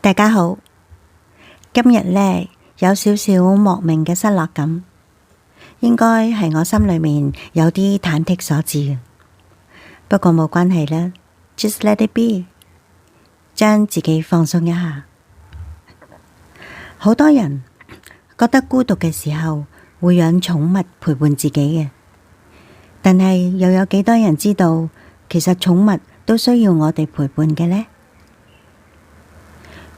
大家好，今日呢，有少少莫名嘅失落感，應該係我心裏面有啲忐忑所致嘅。不過冇關係啦，just let it be，將自己放鬆一下。好多人覺得孤獨嘅時候會養寵物陪伴自己嘅，但係又有幾多人知道其實寵物都需要我哋陪伴嘅呢？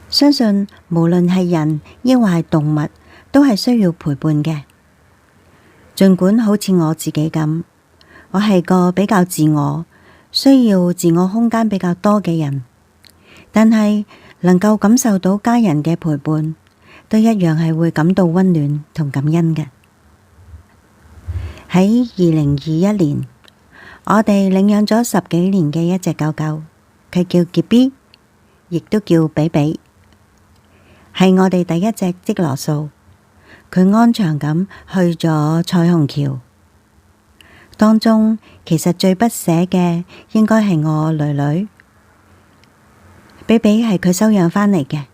相信無論係人抑或係動物，都係需要陪伴嘅。儘管好似我自己咁，我係個比較自我，需要自我空間比較多嘅人，但係能夠感受到家人嘅陪伴，都一樣係會感到溫暖同感恩嘅。喺2021年，我哋領養咗10幾年嘅一隻狗狗，佢叫傑 B， 亦都叫比比。係我哋第一隻積羅素，佢安詳咁去咗彩虹橋。當中其實最不捨嘅應該係我囡囡，比比係佢收養返嚟嘅，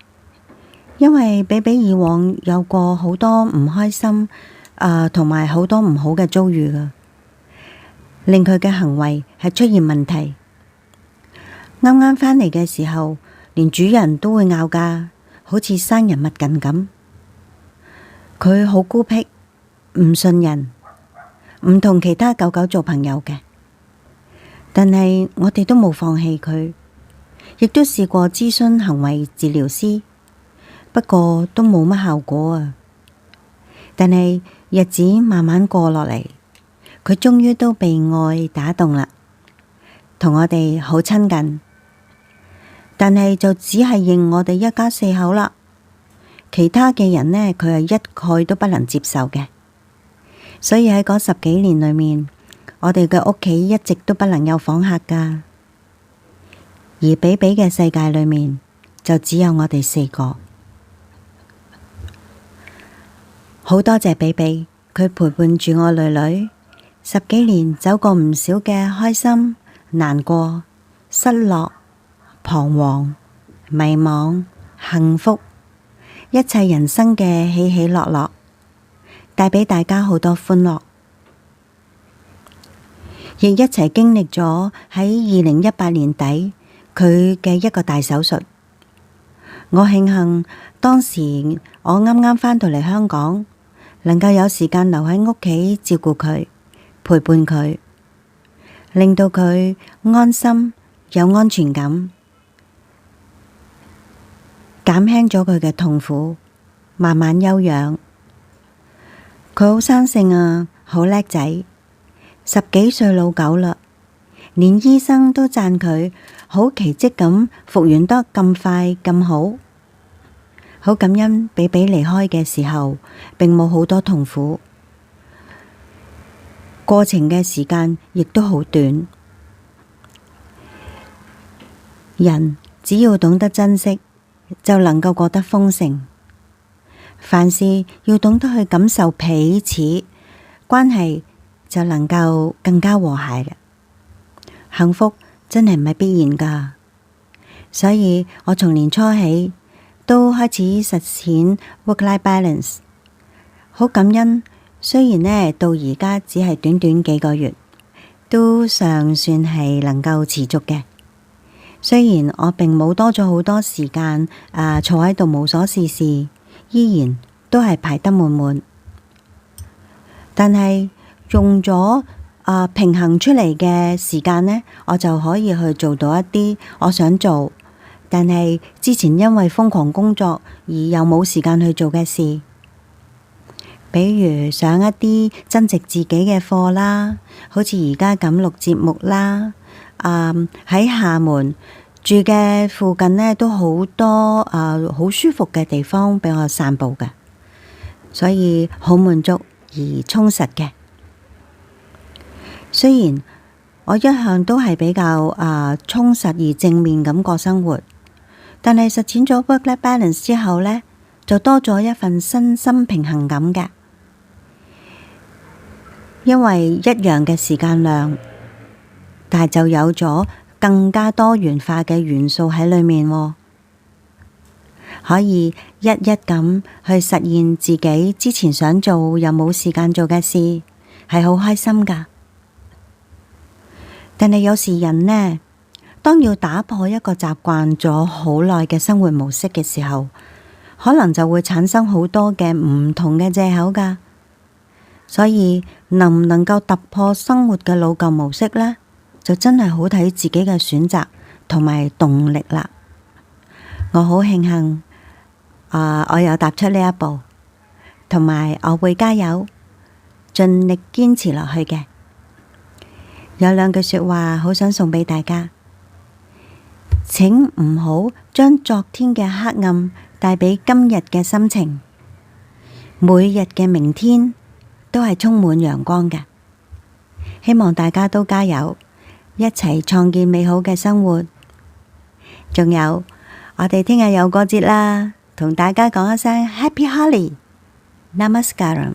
因為比比以往有過好多唔開心同埋好多唔好嘅遭遇㗎，令佢嘅行為係出現問題。啱啱返嚟嘅時候，連主人都會咬㗎，好似生人勿近咁。佢好孤僻，唔信人，唔同其他狗狗做朋友嘅。但係我哋都冇放棄佢，亦都試過諮詢行為治療師，不過都冇乜效果啊。但係日子慢慢過落嚟，佢終於都被愛打動啦，同我哋好親近。但係就只係認我哋一家4口啦，其他嘅人呢，佢係一概都不能接受嘅。所以喺嗰10幾年裏面，我哋嘅屋企一直都不能有訪客噶，而比比嘅世界裏面就只有我哋4個。好多謝比比，佢陪伴住我囡囡10幾年，走過唔少嘅開心、難過、失落、彷徨、迷惘、幸福，一切人生嘅起起落落，帶畀大家好多歡樂，亦一齊經歷咗喺2018年底佢嘅一個大手術。我慶幸當時我啱啱返到嚟香港，能夠有時間留喺屋企照顧佢，陪伴佢，令到佢安心有安全感，減輕咗佢嘅痛苦，慢慢休養。佢好生性啊，好叻仔，10幾歲老狗啦，連醫生都讚佢好奇蹟咁復原得咁快咁好。好感恩比比離開嘅時候並冇好多痛苦，過程嘅時間亦都好短。人只要懂得珍惜，就能夠過得豐盛。凡事要懂得去感受彼此，關係就能夠更加和諧嘅。幸福真係唔係必然㗎，所以我從年初起都開始實踐 work-life balance。好感恩，雖然呢到而家只係短短幾個月，都尚算係能夠持續嘅。雖然我並冇多咗好多時間坐喺度無所事事，依然都係排得滿滿，但係用咗平衡出嚟嘅時間呢，我就可以去做到一啲我想做，但係之前因為瘋狂工作而又冇時間去做嘅事，比如上一啲增值自己嘅課啦，好似而家咁錄節目啦。喺廈門住嘅附近呢，都好多好舒服嘅地方俾我散步㗎，所以好滿足而充實嘅。雖然我一向都係比較充實而正面咁過生活，但係實踐咗 work-life balance 之後呢，就多咗一份身心平衡感嘅。因為一樣嘅時間量，但係就有咗更加多元化嘅元素喺裏面喎。可以一一咁去實現自己之前想做又冇時間做嘅事，係好開心㗎。但係有時人呢，當要打破一個習慣咗好耐嘅生活模式嘅時候，可能就會產生好多嘅唔同嘅藉口㗎。所以能唔能夠突破生活嘅老舊模式呢，就真係好睇自己嘅選擇同埋動力啦。我好慶幸，我有踏出呢一步，同埋我會加油，盡力堅持落去嘅。有兩句說話好想送俾大家，請唔好將昨天嘅黑暗帶俾今日嘅心情，每日嘅明天都係充滿陽光嘅。希望大家都加油，一齊創建美好嘅生活。仲有，我哋聽日又過節啦，同大家講一聲 Happy Holi，Namaskaram。